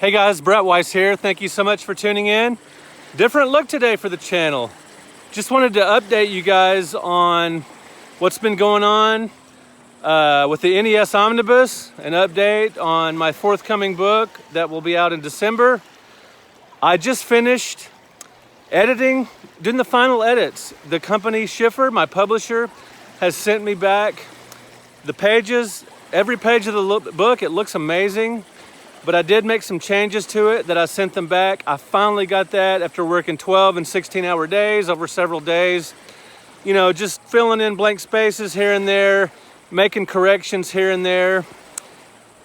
Hey guys, Weiss here. Thank you so much for tuning in. Different look today for the channel. Just wanted to update you guys on what's been going on with the NES Omnibus, an update on my forthcoming book that will be out in December. I just finished editing, doing the final edits. The company Schiffer, my publisher, has sent me back the pages, every page of the book. It looks amazing. But I did make some changes to it that I sent them back. I finally got that after working 12 and 16-hour days over several days. You know, just filling in blank spaces here and there, making corrections here and there.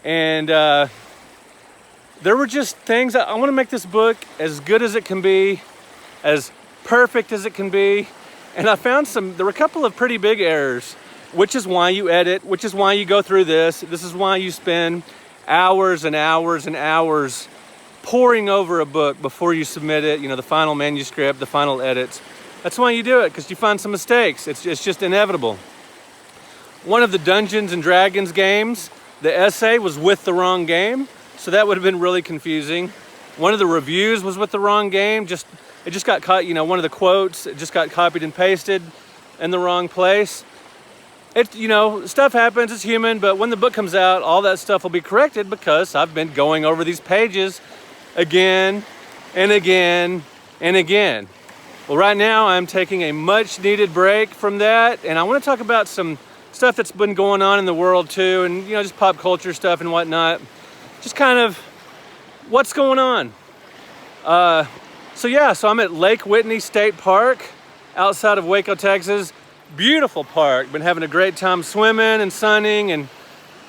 And there were just things, I want to make this book as good as it can be, as perfect as it can be. And I found there were a couple of pretty big errors, which is why you edit, which is why you go through this. This is why you spend hours and hours and hours poring over a book before you submit it, you know, the final manuscript, the final edits. That's why you do it, because you find some mistakes. It's just inevitable. One of the Dungeons and Dragons games, the essay was with the wrong game, so that would have been really confusing. One of the reviews was with the wrong game, it just got caught, you know, one of the quotes, it just got copied and pasted in the wrong place. You know, stuff happens, it's human, but when the book comes out, all that stuff will be corrected because I've been going over these pages again and again and again. Well, right now I'm taking a much needed break from that, and I want to talk about some stuff that's been going on in the world too, and you know, just pop culture stuff and whatnot. Just kind of what's going on. So I'm at Lake Whitney State Park outside of Waco, Texas. Beautiful park. Been having a great time swimming and sunning and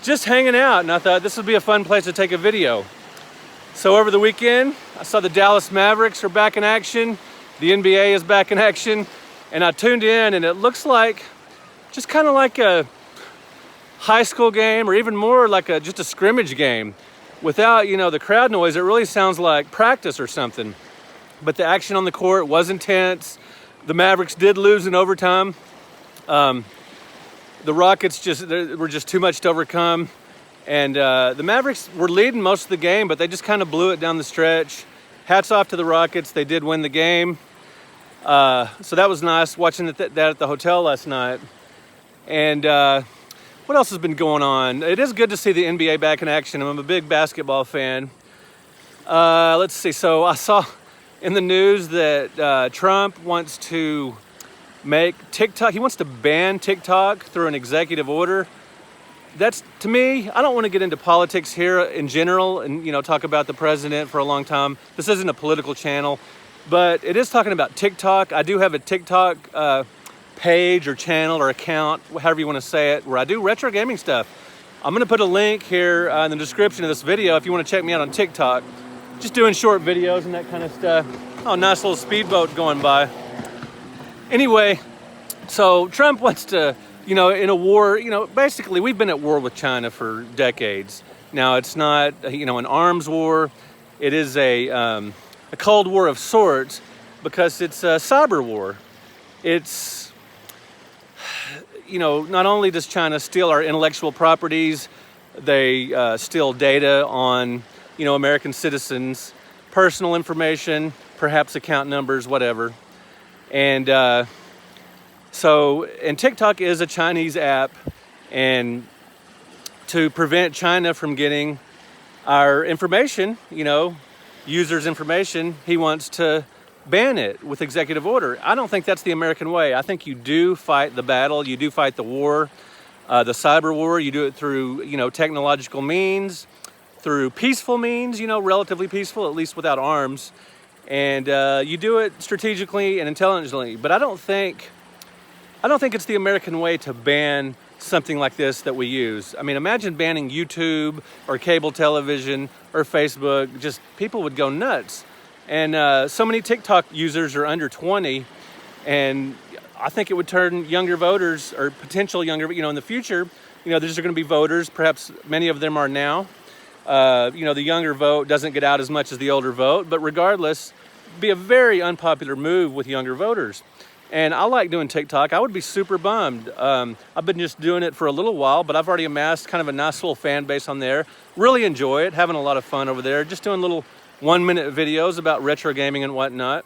just hanging out, and I thought this would be a fun place to take a video. So over the weekend I saw the Dallas Mavericks are back in action, the NBA is back in action, and I tuned in, and it looks like just kind of like a high school game, or even more like just a scrimmage game without, you know, the crowd noise. It really sounds like practice or something, but the action on the court was intense. The Mavericks did lose in overtime. The Rockets were just too much to overcome, and the Mavericks were leading most of the game, but they just kind of blew it down the stretch. Hats off to the Rockets. They did win the game. So that was nice, watching that at the hotel last night. And what else has been going on? It is good to see the NBA back in action. I'm a big basketball fan. Let's see. So I saw in the news that Trump wants to make TikTok, he wants to ban TikTok through an executive order. That's, to me, I don't want to get into politics here in general and, you know, talk about the president for a long time. This isn't a political channel, but it is talking about TikTok. I do have a TikTok page or channel or account, however you want to say it, where I do retro gaming stuff. I'm going to put a link here in the description of this video if you want to check me out on TikTok. Just doing short videos and that kind of stuff. Oh, nice little speedboat going by. Anyway, so Trump wants to, you know, in a war, you know, basically we've been at war with China for decades. Now it's not, you know, an arms war. It is a Cold War of sorts, because it's a cyber war. It's, you know, not only does China steal our intellectual properties, they steal data on, you know, American citizens, personal information, perhaps account numbers, whatever. And and TikTok is a Chinese app, and to prevent China from getting our information, you know, users' information, he wants to ban it with executive order. I don't think that's the American way. I think you do fight the battle, you do fight the war, the cyber war. You do it through, you know, technological means, through peaceful means, you know, relatively peaceful, at least without arms. And you do it strategically and intelligently. But I don't think it's the American way to ban something like this that we use. I mean, imagine banning YouTube or cable television or Facebook. Just people would go nuts. And so many TikTok users are under 20, and I think it would turn younger voters, or potential younger, you know, in the future, you know, there's going to be voters, perhaps many of them are now. You know, the younger vote doesn't get out as much as the older vote, but regardless, be a very unpopular move with younger voters. And I like doing TikTok. I would be super bummed. I've been just doing it for a little while, but I've already amassed kind of a nice little fan base on there. Really enjoy it, having a lot of fun over there, just doing little 1-minute videos about retro gaming and whatnot.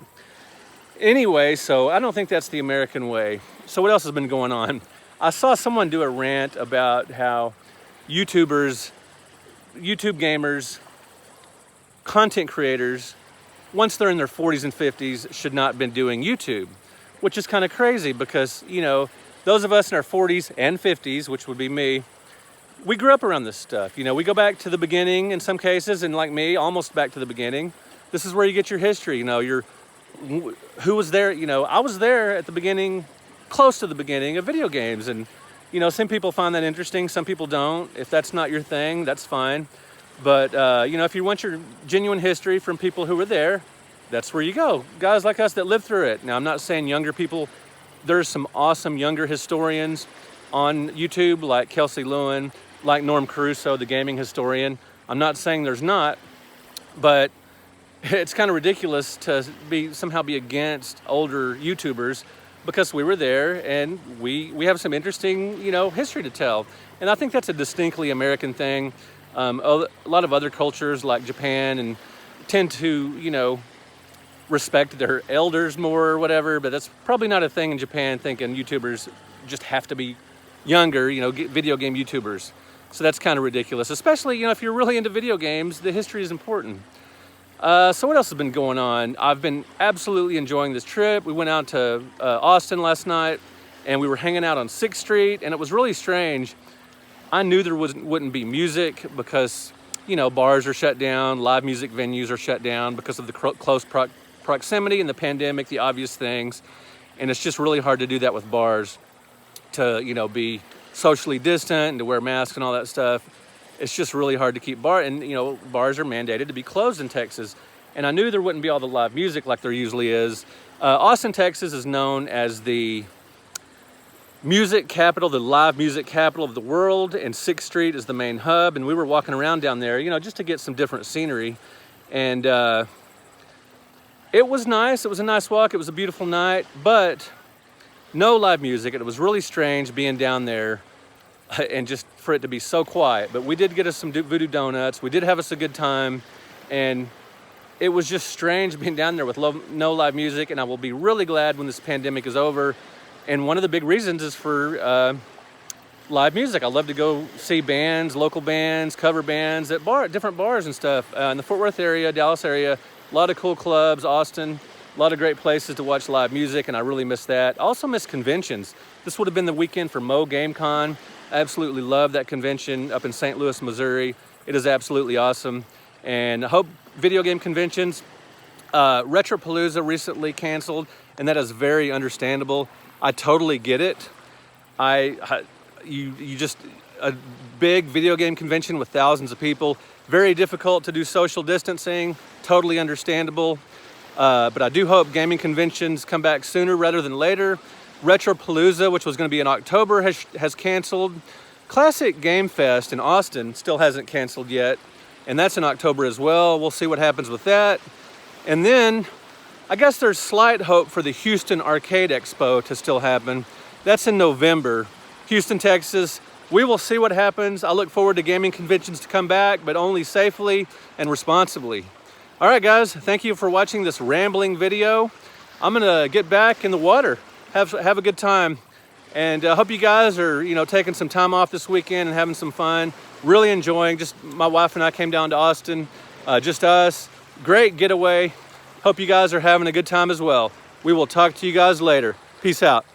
Anyway, so I don't think that's the American way. So what else has been going on? I saw someone do a rant about how YouTubers, YouTube gamers, content creators, once they're in their 40s and 50s, should not have been doing YouTube, which is kind of crazy because, you know, those of us in our 40s and 50s, which would be me, we grew up around this stuff. You know, we go back to the beginning in some cases, and like me, almost back to the beginning. This is where you get your history, you know, who was there, you know, I was there at the beginning, close to the beginning of video games. And, you know, some people find that interesting, some people don't. If that's not your thing, that's fine. But, you know, if you want your genuine history from people who were there, that's where you go. Guys like us that lived through it. Now, I'm not saying younger people. There's some awesome younger historians on YouTube, like Kelsey Lewin, like Norm Caruso, the gaming historian. I'm not saying there's not, but it's kind of ridiculous to somehow be against older YouTubers because we were there and we have some interesting, you know, history to tell. And I think that's a distinctly American thing. A lot of other cultures like Japan and tend to, you know, respect their elders more or whatever, but that's probably not a thing in Japan, thinking YouTubers just have to be younger, you know, video game YouTubers. So that's kind of ridiculous, especially, you know, if you're really into video games, the history is important. So what else has been going on? I've been absolutely enjoying this trip. We went out to Austin last night and we were hanging out on 6th Street, and it was really strange. I knew there wouldn't be music because, you know, bars are shut down, live music venues are shut down because of the close proximity and the pandemic, the obvious things. And it's just really hard to do that with bars, to, you know, be socially distant and to wear masks and all that stuff. It's just really hard to keep and, you know, bars are mandated to be closed in Texas. And I knew there wouldn't be all the live music like there usually is. Austin, Texas is known as the music capital, the live music capital of the world, and 6th Street is the main hub. And we were walking around down there, you know, just to get some different scenery. And it was nice. It was a nice walk. It was a beautiful night, but no live music. It was really strange being down there and just for it to be so quiet. But we did get us some Voodoo Donuts. We did have us a good time. And it was just strange being down there with no live music. And I will be really glad when this pandemic is over. And one of the big reasons is for live music. I love to go see bands, local bands, cover bands at different bars and stuff. In the Fort Worth area, Dallas area, a lot of cool clubs, Austin, a lot of great places to watch live music, and I really miss that. I also miss conventions. This would have been the weekend for Mo Game Con. I absolutely love that convention up in St. Louis, Missouri. It is absolutely awesome. And I hope video game conventions, Retropalooza recently canceled, and that is very understandable. I totally get it. You just, a big video game convention with thousands of people, very difficult to do social distancing, totally understandable. But I do hope gaming conventions come back sooner rather than later. Retropalooza, which was going to be in October, has canceled. Classic Game Fest in Austin still hasn't canceled yet, and that's in October as well. We'll see what happens with that. And then I guess there's slight hope for the Houston Arcade Expo to still happen. That's in November. Houston, Texas. We will see what happens. I look forward to gaming conventions to come back, but only safely and responsibly. All right, guys, thank you for watching this rambling video. I'm gonna get back in the water, have a good time, and I hope you guys are, you know, taking some time off this weekend and having some fun. Really enjoying. Just my wife and I came down to Austin, just us. Great getaway. Hope you guys are having a good time as well. We will talk to you guys later. Peace out.